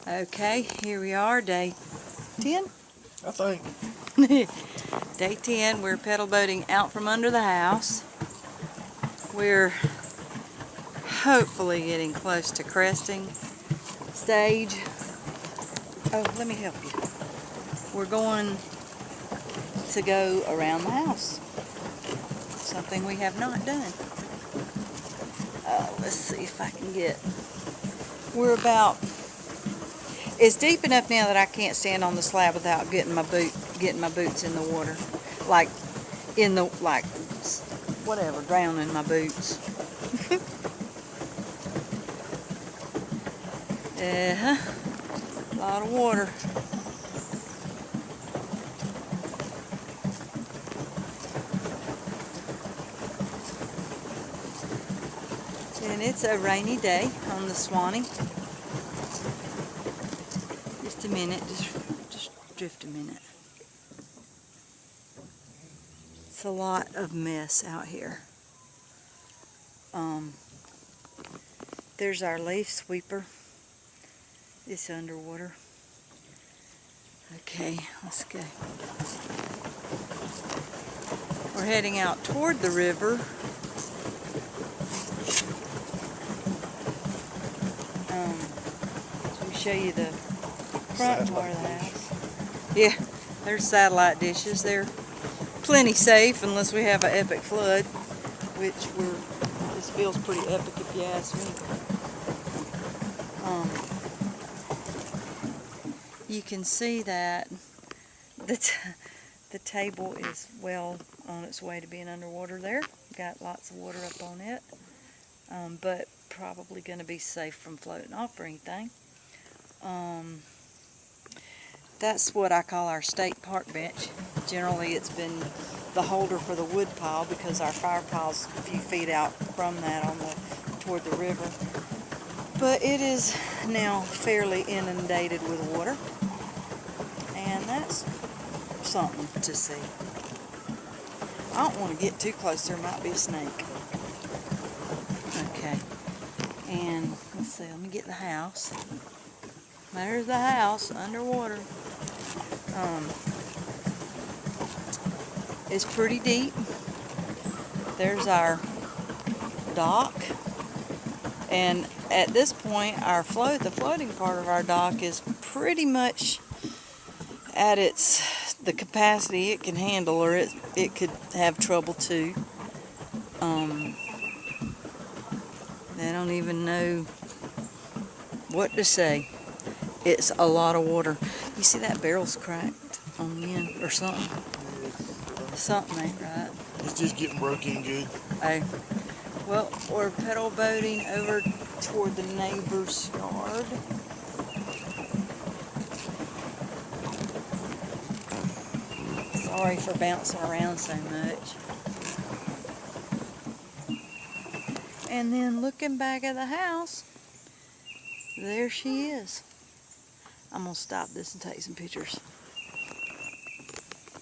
Okay, here we are, day 10? I think. Day 10, we're pedal boating out from under the house. We're hopefully getting close to cresting stage. Oh, let me help you. We're going to go around the house. Something we have not done. Let's see if I can get... We're about... It's deep enough now that I can't stand on the slab without getting my boots in the water. Like, whatever, drowning my boots. A lot of water. And it's a rainy day on the Suwannee. Just a minute, just drift a minute. It's a lot of mess out here. There's our leaf sweeper. It's underwater. Okay, let's go. We're heading out toward the river. Let me show you the front part of the house. Yeah, there's satellite dishes. They're plenty safe unless we have an epic flood, which this feels pretty epic if you ask me. You can see that the table is well on its way to being underwater there. Got lots of water up on it, but probably going to be safe from floating off or anything. That's what I call our state park bench. Generally it's been the holder for the wood pile because our fire pile's a few feet out from that toward the river. But it is now fairly inundated with water, and that's something to see. I don't want to get too close, there might be a snake. Okay, and let's see, let me get the house. There's the house underwater. It's pretty deep. There's our dock, and at this point the floating part of our dock is pretty much at the capacity it can handle, or it could have trouble too. I don't even know what to say. It's a lot of water. You see that barrel's cracked on the end or something? Something ain't right. It's just getting broke in good. Oh. Well, we're pedal boating over toward the neighbor's yard. Sorry for bouncing around so much. And then looking back at the house, there she is. I'm going to stop this and take some pictures.